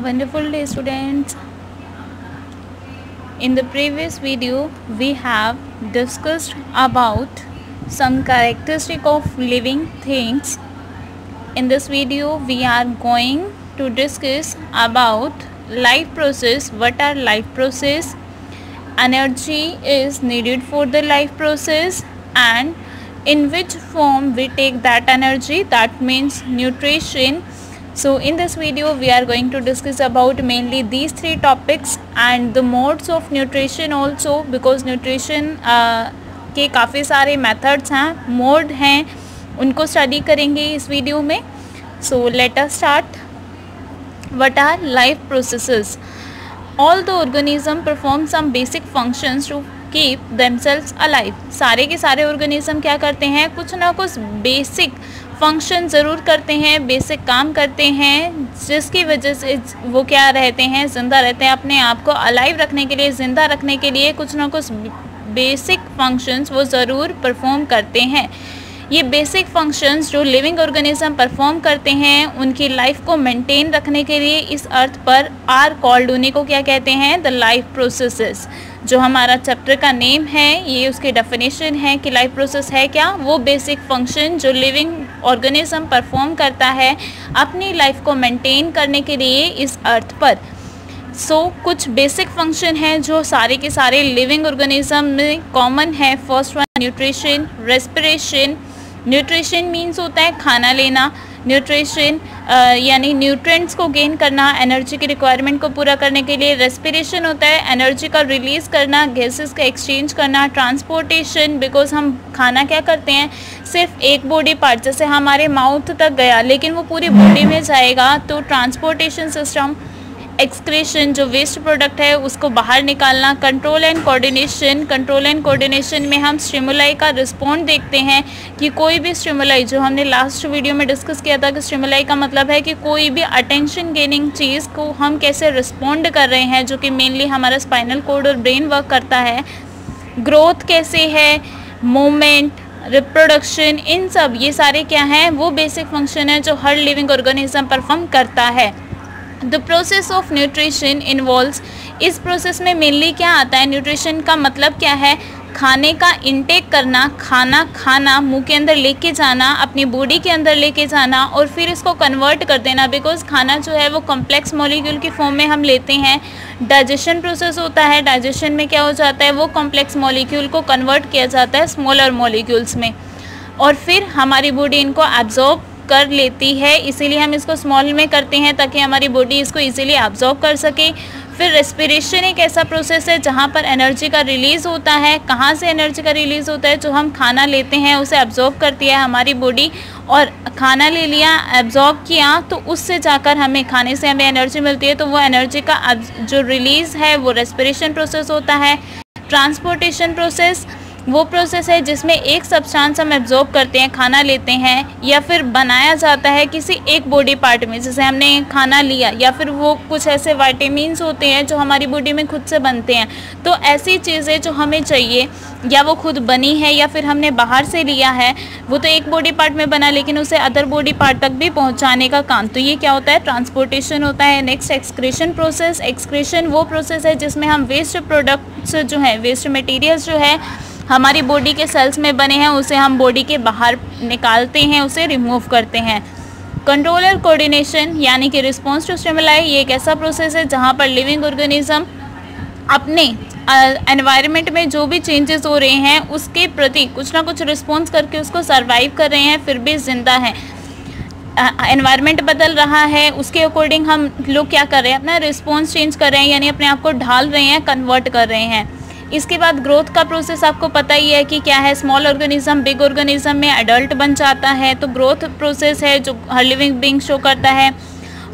wonderful day, students. In the previous video we have discussed about some characteristic of living things. In this video we are going to discuss about life process. What are life process? Energy is needed for the life process, and in which form we take that energy, that means nutrition. So in this video we are going to discuss about mainly these three topics and the modes of nutrition also, because nutrition के काफ़ी सारे methods हैं, mode हैं, उनको study करेंगे इस video में. So let us start. What are life processes? All the organism perform some basic functions to keep themselves alive. सारे के सारे ऑर्गेनिज्म क्या करते हैं, कुछ ना कुछ बेसिक फंक्शन ज़रूर करते हैं, बेसिक काम करते हैं, जिसकी वजह से वो क्या रहते हैं, ज़िंदा रहते हैं. अपने आप को अलाइव रखने के लिए, ज़िंदा रखने के लिए कुछ ना कुछ बेसिक फंक्शंस वो ज़रूर परफॉर्म करते हैं. ये बेसिक फंक्शंस जो लिविंग ऑर्गेनिज्म परफॉर्म करते हैं उनकी लाइफ को मेंटेन रखने के लिए इस अर्थ पर आर कॉल्ड, उन्हीं को क्या कहते हैं, द लाइफ प्रोसेसेस. जो हमारा चैप्टर का नेम है, ये उसकी डेफिनेशन है कि लाइफ प्रोसेस है क्या, वो बेसिक फंक्शन जो लिविंग ऑर्गेनिज्म परफॉर्म करता है अपनी लाइफ को मेंटेन करने के लिए इस अर्थ पर. कुछ बेसिक फंक्शन हैं जो सारे के सारे लिविंग ऑर्गेनिज्म में कॉमन है. First one nutrition, respiration. Nutrition means होता है खाना लेना. न्यूट्रिशन यानी न्यूट्रिएंट्स को गेन करना एनर्जी की रिक्वायरमेंट को पूरा करने के लिए. रेस्पिरेशन होता है एनर्जी का रिलीज़ करना, गैसेस का एक्सचेंज करना. ट्रांसपोर्टेशन, बिकॉज हम खाना क्या करते हैं, सिर्फ एक बॉडी पार्ट जैसे हमारे माउथ तक गया लेकिन वो पूरी बॉडी में जाएगा, तो ट्रांसपोर्टेशन सिस्टम. एक्सक्रीशन, जो वेस्ट प्रोडक्ट है उसको बाहर निकालना. Control and coordination. Control and coordination में हम स्टिमुलाई का रिस्पॉन्ड देखते हैं कि कोई भी स्टिमुलाई, जो हमने लास्ट वीडियो में डिस्कस किया था कि स्टिमुलाई का मतलब है कि कोई भी अटेंशन गेनिंग चीज़ को हम कैसे रिस्पॉन्ड कर रहे हैं, जो कि मेनली हमारा स्पाइनल कॉर्ड और ब्रेन वर्क करता है. ग्रोथ कैसे है, मूवमेंट, रिप्रोडक्शन, इन सब ये सारे क्या हैं, वो बेसिक फंक्शन है जो हर लिविंग ऑर्गेनिज्म परफॉर्म करता है. The process of nutrition involves. इस प्रोसेस में मेनली क्या आता है, न्यूट्रिशन का मतलब क्या है, खाने का इंटेक करना, खाना खाना, मुंह के अंदर लेके जाना, अपनी बॉडी के अंदर लेके जाना और फिर इसको कन्वर्ट कर देना. बिकॉज खाना जो है वो कॉम्प्लेक्स मॉलिक्यूल की फॉर्म में हम लेते हैं. डाइजेशन प्रोसेस होता है, डाइजेशन में क्या हो जाता है, वो कॉम्प्लेक्स मॉलिक्यूल को कन्वर्ट किया जाता है स्मॉलर मॉलिक्यूल्स में, और फिर हमारी बॉडी इनको एब्जॉर्ब कर लेती है. इसीलिए हम इसको स्मॉल में करते हैं ताकि हमारी बॉडी इसको इजीली एब्जॉर्ब कर सके. फिर रेस्पिरेशन एक ऐसा प्रोसेस है जहाँ पर एनर्जी का रिलीज़ होता है. कहाँ से एनर्जी का रिलीज़ होता है, जो हम खाना लेते हैं उसे एब्जॉर्ब करती है हमारी बॉडी, और खाना ले लिया, एब्जॉर्ब किया, तो उससे जाकर हमें खाने से हमें एनर्जी मिलती है. तो वो एनर्जी का जो रिलीज़ है वो रेस्पिरेशन प्रोसेस होता है. ट्रांसपोर्टेशन प्रोसेस वो प्रोसेस है जिसमें एक सब्सटेंस हम एब्जॉर्ब करते हैं, खाना लेते हैं, या फिर बनाया जाता है किसी एक बॉडी पार्ट में, जैसे हमने खाना लिया, या फिर वो कुछ ऐसे विटामिन्स होते हैं जो हमारी बॉडी में खुद से बनते हैं. तो ऐसी चीज़ें जो हमें चाहिए, या वो खुद बनी है या फिर हमने बाहर से लिया है, वो तो एक बॉडी पार्ट में बना लेकिन उसे अदर बॉडी पार्ट तक भी पहुँचाने का काम, तो ये क्या होता है, ट्रांसपोर्टेशन होता है. Next excretion process. एक्सक्रीशन वो प्रोसेस है जिसमें हम वेस्ट प्रोडक्ट्स जो है, वेस्ट मटीरियल्स जो है हमारी बॉडी के सेल्स में बने हैं, उसे हम बॉडी के बाहर निकालते हैं, उसे रिमूव करते हैं. कंट्रोल और कोऑर्डिनेशन यानी कि रिस्पॉन्स टू स्टिमुलाई, ये एक ऐसा प्रोसेस है जहाँ पर लिविंग ऑर्गेनिज्म अपने एनवायरनमेंट में जो भी चेंजेस हो रहे हैं उसके प्रति कुछ ना कुछ रिस्पॉन्स करके उसको सर्वाइव कर रहे हैं, फिर भी जिंदा हैं. एनवायरनमेंट बदल रहा है, उसके अकॉर्डिंग हम लोग क्या कर रहे हैं, अपना रिस्पॉन्स चेंज कर रहे हैं, यानी अपने आप को ढाल रहे हैं, कन्वर्ट कर रहे हैं. इसके बाद ग्रोथ का प्रोसेस आपको पता ही है कि क्या है, स्मॉल ऑर्गेनिज्म बिग ऑर्गेनिज्म में एडल्ट बन जाता है, तो ग्रोथ प्रोसेस है जो हर लिविंग बीइंग शो करता है.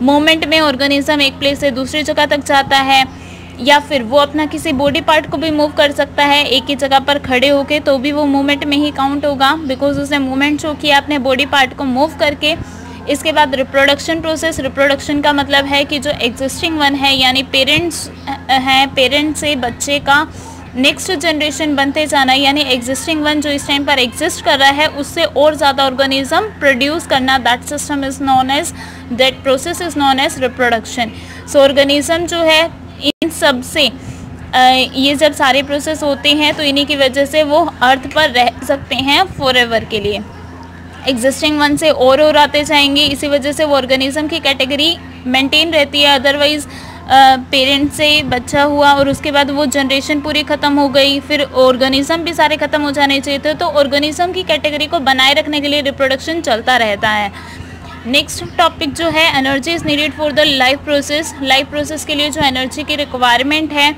मूवमेंट में ऑर्गेनिज्म एक प्लेस से दूसरी जगह तक जाता है, या फिर वो अपना किसी बॉडी पार्ट को भी मूव कर सकता है एक ही जगह पर खड़े होके, तो भी वो मूवमेंट में ही काउंट होगा, बिकॉज उसने मूवमेंट शो किया अपने बॉडी पार्ट को मूव करके. इसके बाद रिप्रोडक्शन प्रोसेस. रिप्रोडक्शन का मतलब है कि जो एग्जिस्टिंग वन है, यानी पेरेंट्स हैं, पेरेंट्स से बच्चे का नेक्स्ट जनरेशन बनते जाना, यानी एग्जिस्टिंग वन जो इस टाइम पर एग्जिस्ट कर रहा है उससे और ज़्यादा ऑर्गेनिज्म प्रोड्यूस करना, that system is known as, that process is known as reproduction. So organism जो है इन सब से ये जब सारे प्रोसेस होते हैं तो इन्हीं की वजह से वो अर्थ पर रह सकते हैं फॉरएवर के लिए। एग्जिस्टिंग वन से और आते जाएंगे, इसी वजह से वो ऑर्गेनिज्म की कैटेगरी मेंटेन रहती है। अदरवाइज़ पेरेंट से बच्चा हुआ और उसके बाद वो जनरेशन पूरी ख़त्म हो गई, फिर ऑर्गेनिज्म भी सारे ख़त्म हो जाने चाहिए थे। तो ऑर्गेनिज्म की कैटेगरी को बनाए रखने के लिए रिप्रोडक्शन चलता रहता है। नेक्स्ट टॉपिक जो है, energy is needed for the life process. Life process के लिए जो एनर्जी की रिक्वायरमेंट है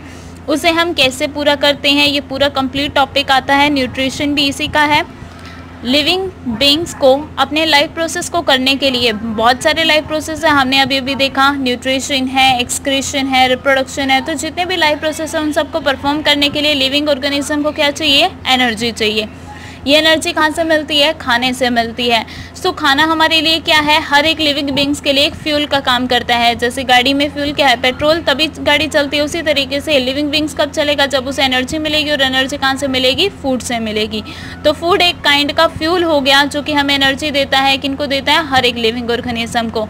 उसे हम कैसे पूरा करते हैं, ये पूरा कंप्लीट टॉपिक आता है। न्यूट्रिशन भी इसी का है। लिविंग बीइंग्स को अपने लाइफ प्रोसेस को करने के लिए बहुत सारे लाइफ प्रोसेस है, हमने अभी अभी देखा। न्यूट्रिशन है, एक्सक्रीशन है, रिप्रोडक्शन है। तो जितने भी लाइफ प्रोसेस है उन सबको परफॉर्म करने के लिए लिविंग ऑर्गेनिज्म को क्या चाहिए, एनर्जी चाहिए। ये एनर्जी कहाँ से मिलती है, खाने से मिलती है। सो खाना हमारे लिए क्या है, हर एक लिविंग बीइंग्स के लिए एक फ्यूल का काम करता है। जैसे गाड़ी में फ्यूल क्या है, पेट्रोल, तभी गाड़ी चलती है। उसी तरीके से लिविंग बीइंग्स कब चलेगा, जब उसे एनर्जी मिलेगी। और एनर्जी कहाँ से मिलेगी, फूड से मिलेगी। तो फूड एक काइंड का फ्यूल हो गया जो कि हमें एनर्जी देता है। किनको देता है, हर एक लिविंग ऑर्गेनिज्म को।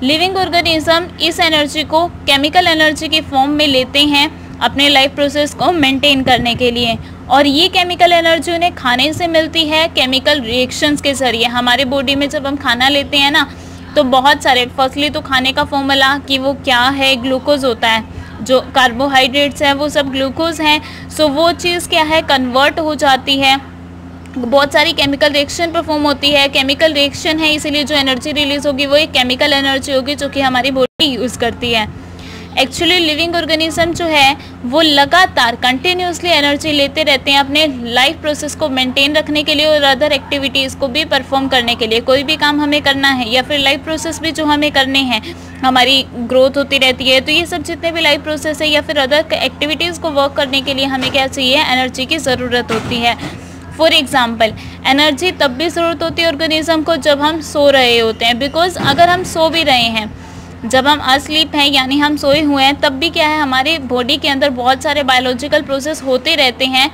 लिविंग ऑर्गेनिज्म इस एनर्जी को केमिकल एनर्जी की फॉर्म में लेते हैं अपने लाइफ प्रोसेस को मेंटेन करने के लिए। और ये केमिकल एनर्जी उन्हें खाने से मिलती है, केमिकल रिएक्शंस के ज़रिए। हमारे बॉडी में जब हम खाना लेते हैं ना, तो बहुत सारे, फर्स्टली तो खाने का फॉर्मूला कि वो क्या है, ग्लूकोज होता है। जो कार्बोहाइड्रेट्स हैं वो सब ग्लूकोज हैं। सो वो चीज़ क्या है, कन्वर्ट हो जाती है। बहुत सारी केमिकल रिएक्शन परफॉर्म होती है। केमिकल रिएक्शन है, इसीलिए जो एनर्जी रिलीज होगी वो एक केमिकल एनर्जी होगी जो कि हमारी बॉडी यूज़ करती है। एक्चुअली लिविंग ऑर्गेनिज्म जो है वो लगातार कंटिन्यूसली एनर्जी लेते रहते हैं अपने लाइफ प्रोसेस को मेंटेन रखने के लिए और अदर एक्टिविटीज़ को भी परफॉर्म करने के लिए। कोई भी काम हमें करना है या फिर लाइफ प्रोसेस भी जो हमें करने हैं, हमारी ग्रोथ होती रहती है। तो ये सब जितने भी लाइफ प्रोसेस है या फिर अदर एक्टिविटीज़ को वर्क करने के लिए हमें क्या चाहिए, एनर्जी की ज़रूरत होती है। फॉर एग्ज़ाम्पल, एनर्जी तब भी ज़रूरत होती है ऑर्गेनिज्म को जब हम सो रहे होते हैं। बिकॉज अगर हम सो भी रहे हैं, जब हम अस्लीप हैं यानी हम सोए हुए हैं, तब भी क्या है, हमारे बॉडी के अंदर बहुत सारे बायोलॉजिकल प्रोसेस होते रहते हैं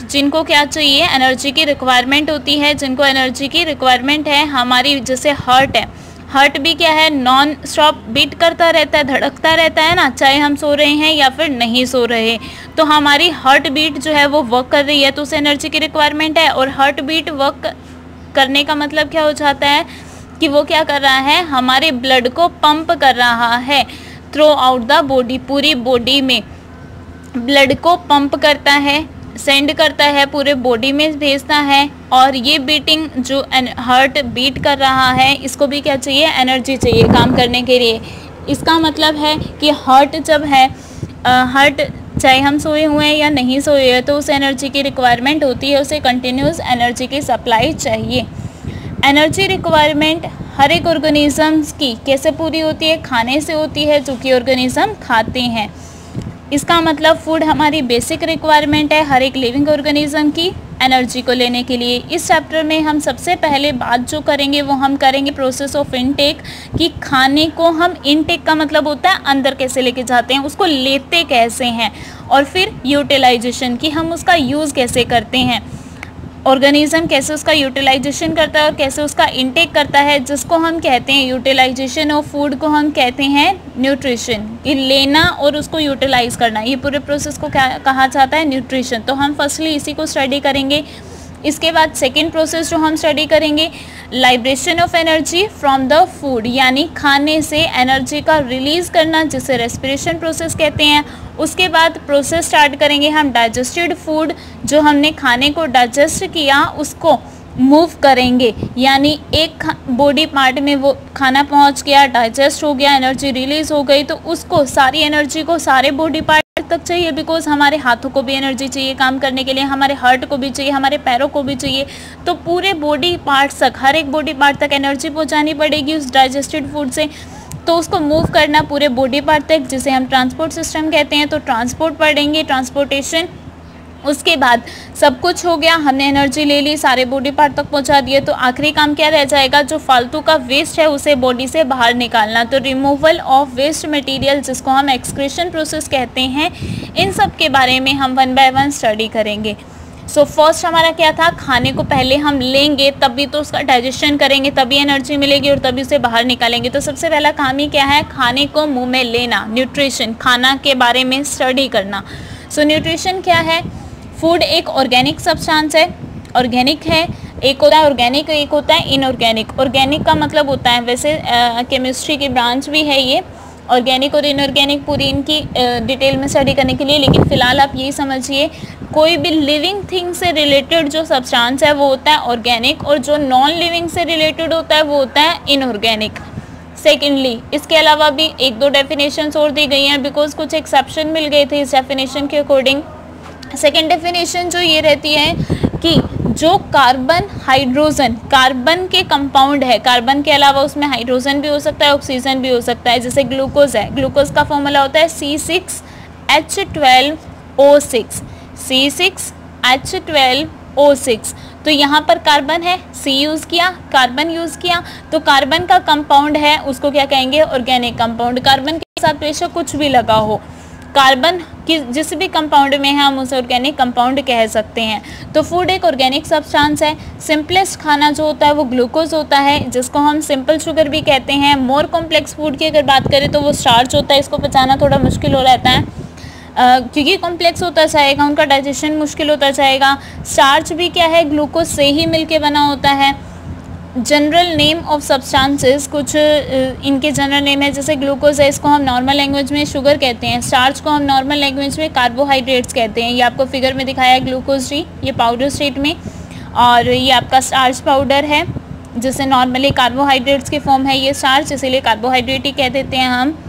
जिनको क्या चाहिए, एनर्जी की रिक्वायरमेंट होती है। जिनको एनर्जी की रिक्वायरमेंट है, हमारी जैसे हार्ट है, हार्ट भी क्या है, नॉन स्टॉप बीट करता रहता है, धड़कता रहता है ना, चाहे हम सो रहे हैं या फिर नहीं सो रहे। तो हमारी हार्ट बीट जो है वो वर्क कर रही है, तो उसे एनर्जी की रिक्वायरमेंट है। और हार्ट बीट वर्क करने का मतलब क्या हो जाता है कि वो क्या कर रहा है, हमारे ब्लड को पंप कर रहा है थ्रू आउट द बॉडी। पूरी बॉडी में ब्लड को पंप करता है, सेंड करता है, पूरे बॉडी में भेजता है। और ये बीटिंग जो हार्ट बीट कर रहा है, इसको भी क्या चाहिए, एनर्जी चाहिए काम करने के लिए। इसका मतलब है कि हार्ट जब है, हार्ट चाहे हम सोए हुए हैं या नहीं सोए हैं, तो उस एनर्जी की रिक्वायरमेंट होती है, उसे कंटिन्यूस एनर्जी की सप्लाई चाहिए। एनर्जी रिक्वायरमेंट हर एक ऑर्गेनिजम्स की कैसे पूरी होती है, खाने से होती है, जो कि ऑर्गेनिज्म खाते हैं। इसका मतलब फूड हमारी बेसिक रिक्वायरमेंट है हर एक लिविंग ऑर्गेनिज्म की एनर्जी को लेने के लिए। इस चैप्टर में हम सबसे पहले बात जो करेंगे वो हम करेंगे प्रोसेस ऑफ इनटेक, कि खाने को हम इनटेक का मतलब होता है अंदर कैसे लेके जाते हैं, उसको लेते कैसे हैं। और फिर यूटिलाइजेशन, कि हम उसका यूज़ कैसे करते हैं, ऑर्गेनिज्म कैसे उसका यूटिलाइजेशन करता है और कैसे उसका इनटेक करता है, जिसको हम कहते हैं यूटिलाइजेशन ऑफ फूड को हम कहते हैं न्यूट्रिशन। ये लेना और उसको यूटिलाइज करना, ये पूरे प्रोसेस को क्या कहा जाता है, न्यूट्रिशन। तो हम फर्स्टली इसी को स्टडी करेंगे। इसके बाद सेकेंड प्रोसेस जो हम स्टडी करेंगे, liberation of energy from the food, यानी खाने से एनर्जी का रिलीज़ करना, जिसे रेस्पिरेशन प्रोसेस कहते हैं। उसके बाद प्रोसेस स्टार्ट करेंगे हम डाइजेस्टेड फूड, जो हमने खाने को डाइजेस्ट किया उसको मूव करेंगे, यानी एक बॉडी पार्ट में वो खाना पहुंच गया, डाइजेस्ट हो गया, एनर्जी रिलीज़ हो गई, तो उसको सारी एनर्जी को सारे बॉडी पार्ट तक चाहिए। बिकॉज हमारे हाथों को भी एनर्जी चाहिए काम करने के लिए, हमारे हार्ट को भी चाहिए, हमारे पैरों को भी चाहिए। तो पूरे बॉडी पार्ट्स तक, हर एक बॉडी पार्ट तक एनर्जी पहुंचानी पड़ेगी उस डाइजेस्टेड फूड से। तो उसको मूव करना पूरे बॉडी पार्ट तक, जिसे हम ट्रांसपोर्ट सिस्टम कहते हैं। तो ट्रांसपोर्ट पढ़ेंगे, ट्रांसपोर्टेशन उसके बाद सब कुछ हो गया, हमने एनर्जी ले ली, सारे बॉडी पार्ट तक पहुंचा दिए, तो आखिरी काम क्या रह जाएगा, जो फालतू का वेस्ट है उसे बॉडी से बाहर निकालना। तो रिमूवल ऑफ वेस्ट मटेरियल, जिसको हम एक्सक्रीशन प्रोसेस कहते हैं, इन सब के बारे में हम 1 बाय 1 स्टडी करेंगे। सो फर्स्ट हमारा क्या था, खाने को पहले हम लेंगे तभी तो उसका डाइजेशन करेंगे, तभी एनर्जी मिलेगी और तभी उसे बाहर निकालेंगे। तो सबसे पहला काम ही क्या है, खाने को मुंह में लेना, न्यूट्रिशन, खाना के बारे में स्टडी करना। सो न्यूट्रिशन क्या है, फूड एक ऑर्गेनिक सब्सटेंस है, ऑर्गेनिक है, एक होता है ऑर्गेनिक, एक होता है इनऑर्गेनिक। ऑर्गेनिक का मतलब होता है, वैसे केमिस्ट्री की ब्रांच भी है ये, ऑर्गेनिक और इनऑर्गेनिक पूरी इनकी डिटेल में स्टडी करने के लिए, लेकिन फिलहाल आप यही समझिए कोई भी लिविंग थिंग से रिलेटेड जो सब्सटेंस है वो होता है ऑर्गेनिक, और जो नॉन लिविंग से रिलेटेड होता है वो होता है इनऑर्गेनिक। सेकेंडली, इसके अलावा भी 1-2 डेफिनेशंस और दी गई हैं, बिकॉज कुछ एक्सेप्शन मिल गए थे इस डेफिनेशन के अकॉर्डिंग। सेकेंड डेफिनेशन जो ये रहती है कि जो कार्बन हाइड्रोजन, कार्बन के कंपाउंड है, कार्बन के अलावा उसमें हाइड्रोजन भी हो सकता है, ऑक्सीजन भी हो सकता है, जैसे ग्लूकोज है, ग्लूकोज का फॉर्मूला होता है C6H12O6, C6H12O6। तो यहाँ पर कार्बन है, C यूज़ किया, कार्बन यूज़ किया, तो कार्बन का कंपाउंड है उसको क्या कहेंगे, ऑर्गेनिक कंपाउंड। कार्बन के साथ बेशक कुछ भी लगा हो, कार्बन की जिस भी कंपाउंड में है हम उसे ऑर्गेनिक कंपाउंड कह सकते हैं। तो फूड एक ऑर्गेनिक सब्सटेंस है। सिंपलेस्ट खाना जो होता है वो ग्लूकोज होता है, जिसको हम सिंपल शुगर भी कहते हैं। मोर कॉम्प्लेक्स फूड की अगर बात करें तो वो स्टार्च होता है, इसको पचाना थोड़ा मुश्किल हो रहता है क्योंकि कॉम्प्लेक्स होता जाएगा, उनका डाइजेशन मुश्किल होता जाएगा। स्टार्च भी क्या है, ग्लूकोज से ही मिलके बना होता है। जनरल नेम ऑफ सब्सटेंसेस, कुछ इनके जनरल नेम है, जैसे ग्लूकोज है, इसको हम नॉर्मल लैंग्वेज में शुगर कहते हैं, स्टार्च को हम नॉर्मल लैंग्वेज में कार्बोहाइड्रेट्स कहते हैं। ये आपको फिगर में दिखाया है ग्लूकोज डी, ये पाउडर स्टेट में, और ये आपका स्टार्च पाउडर है जिसे नॉर्मली कार्बोहाइड्रेट्स की फॉर्म है ये स्टार्च, इसीलिए कार्बोहाइड्रेट ही कह देते हैं हम।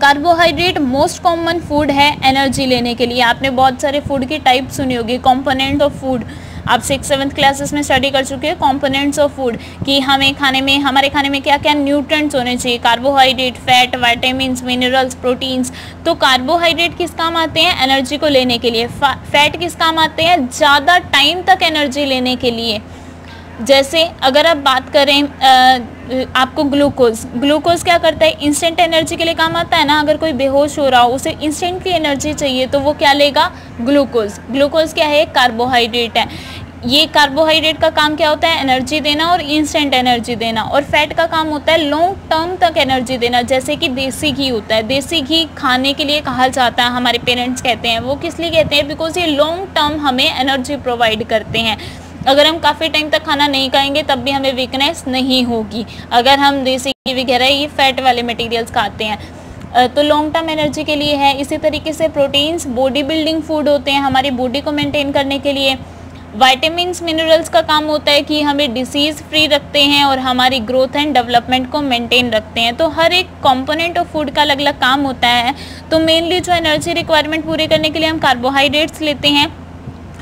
कार्बोहाइड्रेट मोस्ट कॉमन फूड है एनर्जी लेने के लिए। आपने बहुत सारे फूड की टाइप सुनी होगी, कंपोनेंट ऑफ फूड, आप 6-7 क्लासेस में स्टडी कर चुके हैं कंपोनेंट्स ऑफ फूड, कि हमें खाने में, हमारे खाने में क्या क्या न्यूट्रिएंट्स होने चाहिए, carbohydrate, fat, vitamins, minerals, proteins. तो कार्बोहाइड्रेट किस काम आते हैं, एनर्जी को लेने के लिए। फैट किस काम आते हैं, ज़्यादा टाइम तक एनर्जी लेने के लिए। जैसे अगर आप बात करें आपको ग्लूकोज क्या करता है, इंस्टेंट एनर्जी के लिए काम आता है ना। अगर कोई बेहोश हो रहा हो, उसे इंस्टेंट की एनर्जी चाहिए, तो वो क्या लेगा, ग्लूकोज क्या है, कार्बोहाइड्रेट है। ये कार्बोहाइड्रेट का काम क्या होता है, एनर्जी देना और इंस्टेंट एनर्जी देना। और फैट का काम होता है लॉन्ग टर्म तक एनर्जी देना, जैसे कि देसी घी होता है। देसी घी खाने के लिए कहा जाता है, हमारे पेरेंट्स कहते हैं, वो किस लिए कहते हैं, बिकॉज ये लॉन्ग टर्म हमें एनर्जी प्रोवाइड करते हैं। अगर हम काफ़ी टाइम तक खाना नहीं खाएंगे तब भी हमें वीकनेस नहीं होगी, अगर हम देसी घी वगैरह ये फैट वाले मटेरियल्स खाते हैं। तो लॉन्ग टर्म एनर्जी के लिए है। इसी तरीके से प्रोटीन्स बॉडी बिल्डिंग फूड होते हैं, हमारी बॉडी को मेंटेन करने के लिए। विटामिन्स, मिनरल्स का काम होता है कि हमें डिसीज़ फ्री रखते हैं और हमारी ग्रोथ एंड डेवलपमेंट को मेंटेन रखते हैं। तो हर एक कंपोनेंट ऑफ फूड का अलग अलग काम होता है। तो मेनली जो एनर्जी रिक्वायरमेंट पूरी करने के लिए हम कार्बोहाइड्रेट्स लेते हैं।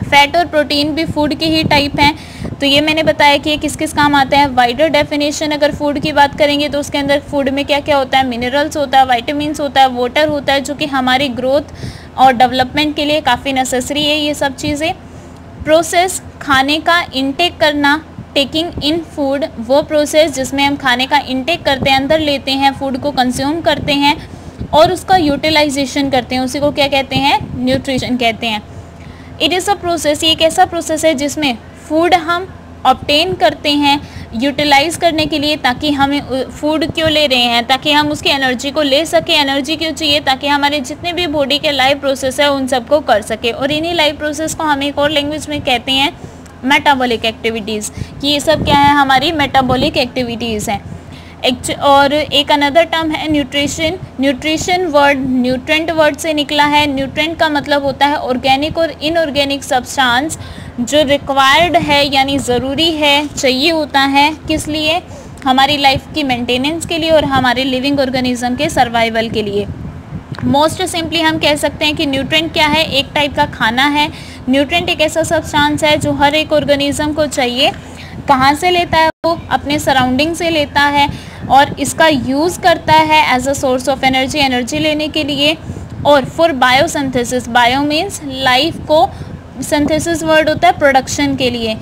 फैट और प्रोटीन भी फूड की ही टाइप हैं। तो ये मैंने बताया कि ये किस किस काम आते हैं। वाइडर डेफिनेशन अगर फूड की बात करेंगे तो उसके अंदर फूड में क्या क्या होता है, मिनरल्स होता है, विटामिन्स होता है, वाटर होता है, जो कि हमारी ग्रोथ और डेवलपमेंट के लिए काफ़ी नेसेसरी है ये सब चीज़ें। प्रोसेस, खाने का इंटेक करना, टेकिंग इन फूड, वो प्रोसेस जिसमें हम खाने का इंटेक करते हैं, अंदर लेते हैं, फूड को कंज्यूम करते हैं और उसका यूटिलाइजेशन करते हैं, उसी को क्या कहते हैं, न्यूट्रिशन कहते हैं। इट इज़ अ प्रोसेस, ये एक ऐसा प्रोसेस है जिसमें फूड हम ऑब्टेन करते हैं यूटिलाइज़ करने के लिए, ताकि हमें फूड क्यों ले रहे हैं, ताकि हम उसकी एनर्जी को ले सकें। एनर्जी क्यों चाहिए, ताकि हमारे जितने भी बॉडी के लाइफ प्रोसेस है उन सबको कर सके। और इन्हीं लाइफ प्रोसेस को हम एक और लैंग्वेज में कहते हैं मेटाबॉलिक एक्टिविटीज़, कि ये सब क्या है, हमारी मेटाबॉलिक एक्टिविटीज़ हैं। और एक अनदर टर्म है nutrition. Nutrition word nutrient word से निकला है। न्यूट्रेंट का मतलब होता है ऑर्गेनिक और इनऑर्गेनिक सब्सटेंस जो रिक्वायर्ड है, यानी ज़रूरी है, चाहिए होता है, किस लिए, हमारी लाइफ की मेंटेनेंस के लिए और हमारे लिविंग ऑर्गेनिज्म के सर्वाइवल के लिए। मोस्ट सिंपली हम कह सकते हैं कि न्यूट्रेंट क्या है, एक टाइप का खाना है। न्यूट्रेंट एक ऐसा सब्सटेंस है जो हर एक ऑर्गेनिज्म को चाहिए। कहाँ से लेता है वो, अपने सराउंडिंग से लेता है और इसका यूज़ करता है as a source of energy, energy लेने के लिए। और for biosynthesis, bio means life को सिंथेसिस वर्ड होता है प्रोडक्शन के लिए,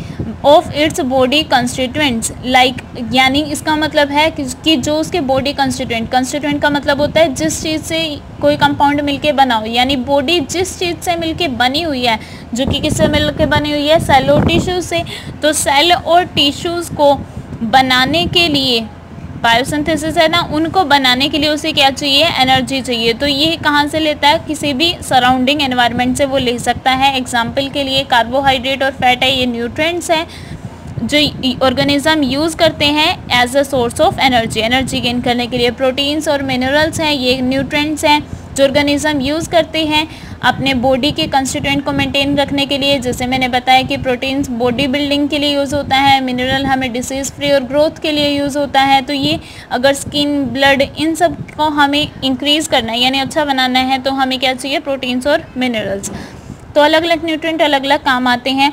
of its body constituents like, यानी इसका मतलब है कि जो उसके बॉडी कंस्टिट्यूएंट का मतलब होता है जिस चीज़ से कोई कंपाउंड मिलके बना हो, यानी बॉडी जिस चीज़ से मिलके बनी हुई है, जो कि किससे मिलके बनी हुई है, सेल और टिश्यूज से। तो सेल और टिश्यूज़ को बनाने के लिए बायोसिंथेसिस है ना, उनको बनाने के लिए उसे क्या चाहिए, एनर्जी चाहिए। तो ये कहाँ से लेता है, किसी भी सराउंडिंग एनवायरनमेंट से वो ले सकता है। एग्जाम्पल के लिए कार्बोहाइड्रेट और फैट है, ये न्यूट्रिएंट्स हैं जो ऑर्गेनिज्म यूज़ करते हैं as a source of energy gain करने के लिए। प्रोटीन्स और मिनरल्स हैं, ये न्यूट्रिएंट्स हैं जो ऑर्गेनिज्म यूज़ करते हैं अपने बॉडी के कंस्टिट्यूएंट को मेंटेन रखने के लिए। जैसे मैंने बताया कि प्रोटीन्स बॉडी बिल्डिंग के लिए यूज़ होता है, मिनरल हमें डिसीज़ फ्री और ग्रोथ के लिए यूज़ होता है। तो ये अगर स्किन, ब्लड, इन सब को हमें इंक्रीज़ करना है यानी अच्छा बनाना है तो हमें क्या चाहिए, प्रोटीन्स और मिनरल्स। तो अलग अलग न्यूट्रिएंट अलग अलग काम आते हैं।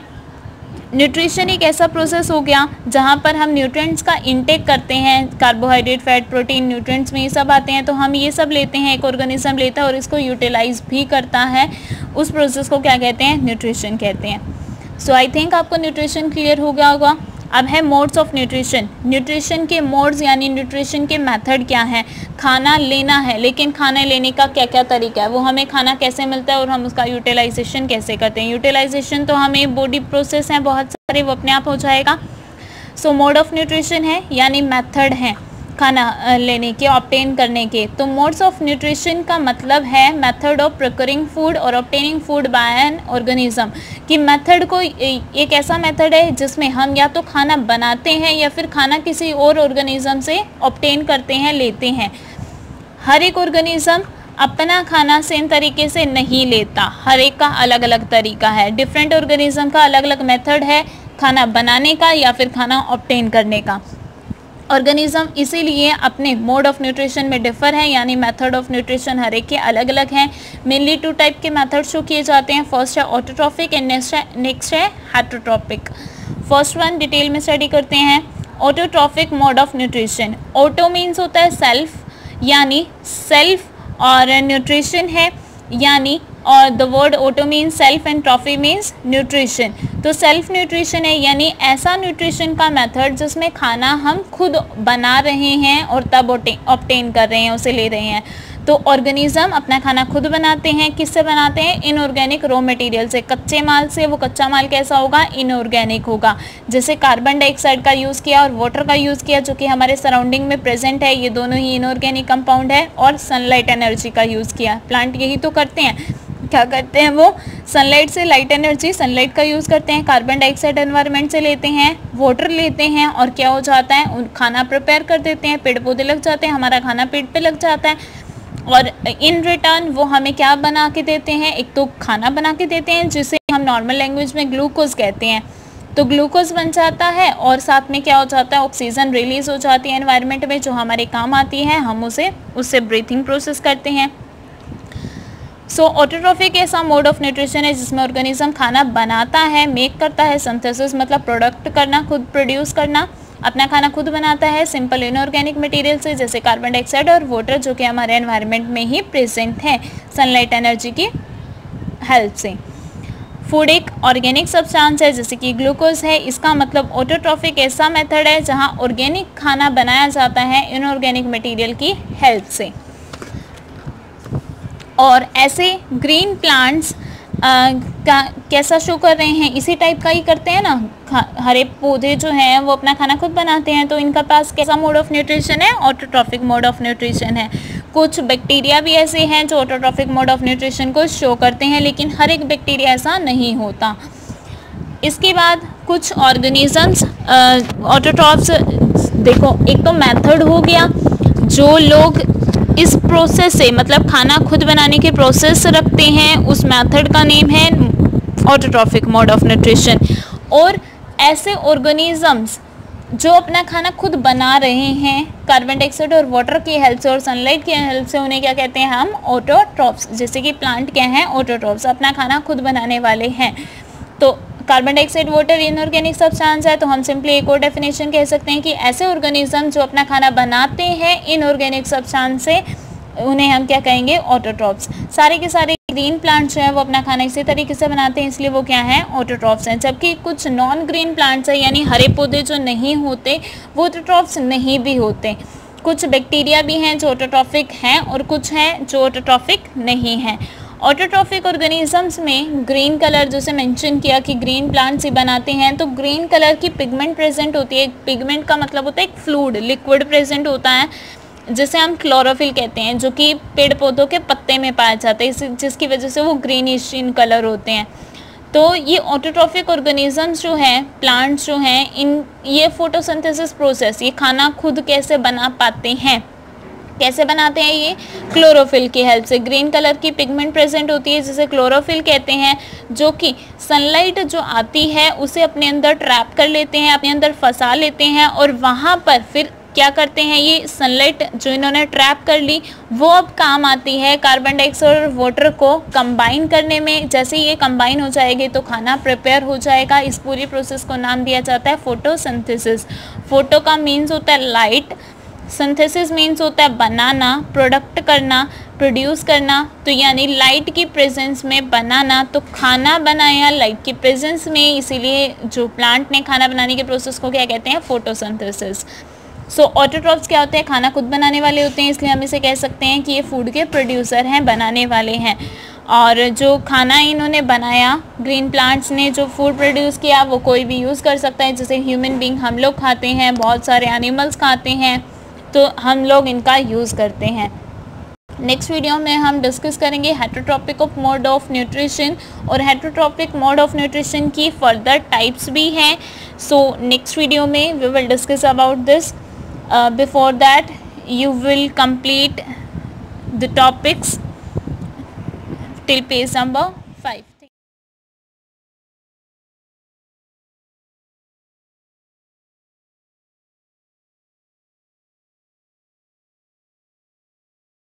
न्यूट्रिशन एक ऐसा प्रोसेस हो गया जहाँ पर हम न्यूट्रिएंट्स का इंटेक करते हैं, कार्बोहाइड्रेट, फैट, प्रोटीन, न्यूट्रिएंट्स में ये सब आते हैं। तो हम ये सब लेते हैं, एक ऑर्गेनिज्म लेता है और इसको यूटिलाइज भी करता है। उस प्रोसेस को क्या कहते हैं, न्यूट्रिशन कहते हैं। सो आई थिंक आपको न्यूट्रिशन क्लियर हो गया होगा। अब है मोड्स ऑफ न्यूट्रिशन। न्यूट्रिशन के मोड्स यानी न्यूट्रिशन के मेथड क्या हैं। खाना लेना है, लेकिन खाना लेने का क्या क्या तरीका है, वो हमें खाना कैसे मिलता है और हम उसका यूटिलाइजेशन कैसे करते हैं। यूटिलाइजेशन तो हमें बॉडी प्रोसेस हैं बहुत सारे, वो अपने आप हो जाएगा। सो मोड ऑफ न्यूट्रिशन है यानी मेथड हैं खाना लेने के, ऑब्टेन करने के। तो मोड्स ऑफ न्यूट्रिशन का मतलब है मेथड ऑफ प्रोक्योरिंग फूड और obtaining food by an organism. कि मेथड को एक ऐसा मेथड है जिसमें हम या तो खाना बनाते हैं या फिर खाना किसी और ऑर्गेनिज्म से ऑब्टेन करते हैं, लेते हैं। हर एक ऑर्गेनिज्म अपना खाना सेम तरीके से नहीं लेता, हर एक का अलग अलग तरीका है। डिफरेंट ऑर्गेनिज्म का अलग अलग मेथड है खाना बनाने का या फिर खाना ऑब्टेन करने का। ऑर्गेनिज्म इसीलिए अपने मोड ऑफ न्यूट्रिशन में डिफर है, यानी मेथड ऑफ न्यूट्रिशन हर एक के अलग अलग हैं। मेनली 2 टाइप के मेथड शो किए जाते हैं। फर्स्ट है ऑटोट्रॉफिक एंड नेक्स्ट है हेटरोट्रॉफिक। फर्स्ट वन डिटेल में स्टडी करते हैं। Autotrophic mode of nutrition. Auto means होता है सेल्फ, यानी सेल्फ, और न्यूट्रिशन है यानी, और the word auto means self and trophy means nutrition. तो सेल्फ न्यूट्रिशन है यानी ऐसा न्यूट्रिशन का मेथड जिसमें खाना हम खुद बना रहे हैं और तब ऑब्टेन कर रहे हैं, उसे ले रहे हैं। तो ऑर्गेनिज्म अपना खाना खुद बनाते हैं। किससे बनाते हैं, इनऑर्गेनिक रॉ मटेरियल से, कच्चे माल से। वो कच्चा माल कैसा होगा, इनऑर्गेनिक होगा। जैसे कार्बन डाइऑक्साइड का यूज़ किया और वाटर का यूज़ किया जो कि हमारे सराउंडिंग में प्रेजेंट है, ये दोनों ही इनऑर्गेनिक कंपाउंड है। और सनलाइट एनर्जी का यूज़ किया, प्लांट यही तो करते हैं। क्या करते हैं वो, सनलाइट से लाइट एनर्जी, सनलाइट का यूज़ करते हैं। कार्बन डाइऑक्साइड एनवायरनमेंट से लेते हैं, वाटर लेते हैं, और क्या हो जाता है, खाना प्रिपेयर कर देते हैं, पेड़ पौधे लग जाते हैं, हमारा खाना पेट पे लग जाता है। और इन रिटर्न वो हमें क्या बना के देते हैं, एक तो खाना बना के देते हैं जिसे हम नॉर्मल लैंग्वेज में ग्लूकोज कहते हैं। तो ग्लूकोज बन जाता है और साथ में क्या हो जाता है, ऑक्सीजन रिलीज हो जाती है एनवायरनमेंट में जो हमारे काम आती है, हम उससे ब्रीथिंग प्रोसेस करते हैं। सो ऑटोट्रॉफिक ऐसा मोड ऑफ न्यूट्रिशन है जिसमें ऑर्गेनिज्म खाना बनाता है, मेक करता है, सिंथेसिस मतलब प्रोडक्ट करना, खुद प्रोड्यूस करना, अपना खाना खुद बनाता है सिंपल इनऑर्गेनिक मटेरियल से, जैसे कार्बन डाइऑक्साइड और वाटर जो कि हमारे एनवायरनमेंट में ही प्रेजेंट है सनलाइट एनर्जी की हेल्प से। फूड एक ऑर्गेनिक सब्सटेंस है जैसे कि ग्लूकोज है। इसका मतलब ऑटोट्रॉफिक ऐसा मेथड है जहां ऑर्गेनिक खाना बनाया जाता है इनऑर्गेनिक मटेरियल की हेल्प से। और ऐसे ग्रीन प्लांट्स का कैसा शो कर रहे हैं, इसी टाइप का ही करते हैं ना। हरे पौधे जो हैं वो अपना खाना खुद बनाते हैं, तो इनका पास कैसा मोड ऑफ न्यूट्रिशन है, ऑटोट्रॉफिक मोड ऑफ न्यूट्रिशन है। कुछ बैक्टीरिया भी ऐसे हैं जो ऑटोट्रॉफिक मोड ऑफ न्यूट्रिशन को शो करते हैं, लेकिन हर एक बैक्टीरिया ऐसा नहीं होता। इसके बाद कुछ ऑर्गेनिजम्स ऑटोट्रॉफ्स, देखो एक तो मेथड हो गया, जो लोग इस प्रोसेस से मतलब खाना खुद बनाने के प्रोसेस रखते हैं, उस मेथड का नेम है ऑटोट्रॉफिक मोड ऑफ न्यूट्रिशन। और ऐसे ऑर्गेनिजम्स जो अपना खाना खुद बना रहे हैं कार्बन डाइऑक्साइड और वाटर की हेल्प से और सनलाइट की हेल्प से, उन्हें क्या कहते हैं हम, ऑटोट्रॉफ्स। जैसे कि प्लांट क्या हैं, ऑटोट्रॉफ्स, अपना खाना खुद बनाने वाले हैं। तो carbon dioxide water inorganic substance है, तो हम सिंपली एक और डेफिनेशन कह सकते हैं कि ऐसे ऑर्गेनिज्म जो अपना खाना बनाते हैं इनऑर्गेनिक सब्सटेंस से, उन्हें हम क्या कहेंगे, ऑटोट्रॉफ्स। सारे के सारे ग्रीन प्लांट जो है वो अपना खाना इसी तरीके से बनाते हैं, इसलिए वो क्या है, ऑटोट्रॉफ्स हैं। जबकि कुछ नॉन ग्रीन प्लांट्स है, यानी हरे पौधे जो नहीं होते वो ऑटोट्रॉफ्स नहीं भी होते। कुछ बैक्टीरिया भी हैं जो ऑटोट्रॉफिक हैं और कुछ हैं जो ऑटोट्रॉफिक नहीं हैं। ऑटोट्रॉफिक ऑर्गेनिजम्स में ग्रीन कलर जैसे मेंशन किया कि ग्रीन प्लांट्स ही बनाते हैं, तो ग्रीन कलर की पिगमेंट प्रेजेंट होती है। पिगमेंट का मतलब होता है एक फ्लूइड, लिक्विड प्रेजेंट होता है जिसे हम क्लोरोफिल कहते हैं, जो कि पेड़ पौधों के पत्ते में पाया जाता है, जिसकी वजह से वो ग्रीनिश इन कलर होते हैं। तो ये ऑटोट्रॉफिक ऑर्गेनिजम्स जो हैं, प्लांट्स जो हैं, ये फोटोसिंथेसिस प्रोसेस, ये खाना खुद कैसे बना पाते हैं, कैसे बनाते हैं, ये क्लोरोफिल की हेल्प से। ग्रीन कलर की पिगमेंट प्रेजेंट होती है जिसे क्लोरोफिल कहते हैं, जो कि सनलाइट जो आती है उसे अपने अंदर ट्रैप कर लेते हैं, अपने अंदर फंसा लेते हैं, और वहाँ पर फिर क्या करते हैं, ये सनलाइट जो इन्होंने ट्रैप कर ली वो अब काम आती है कार्बन डाइऑक्साइड और वाटर को कंबाइन करने में। जैसे ये कंबाइन हो जाएगी तो खाना प्रिपेयर हो जाएगा। इस पूरी प्रोसेस को नाम दिया जाता है फोटोसिंथेसिस। फोटो का मीन्स होता है लाइट, सिंथेसिस मीन्स होता है बनाना, प्रोडक्ट करना, प्रोड्यूस करना। तो यानी लाइट की प्रेजेंस में बनाना, तो खाना बनाया लाइट की प्रेजेंस में, इसीलिए जो प्लांट ने खाना बनाने के प्रोसेस को क्या कहते हैं, फोटोसिंथेसिस। सो ऑटोट्रॉफ्स क्या होते हैं, खाना खुद बनाने वाले होते हैं, इसलिए हम इसे कह सकते हैं कि ये फूड के प्रोड्यूसर हैं, बनाने वाले हैं। और जो खाना इन्होंने बनाया, ग्रीन प्लांट्स ने जो फूड प्रोड्यूस किया, वो कोई भी यूज़ कर सकता है। जैसे ह्यूमन बींग हम लोग खाते हैं, बहुत सारे एनिमल्स खाते हैं, तो हम लोग इनका यूज़ करते हैं। नेक्स्ट वीडियो में हम डिस्कस करेंगे heterotrophic of mode of nutrition, और हेटरोट्रॉपिक मोड ऑफ न्यूट्रिशन की फर्दर टाइप्स भी हैं। सो नेक्स्ट वीडियो में we will discuss about this. Before that, you will complete the topics till page number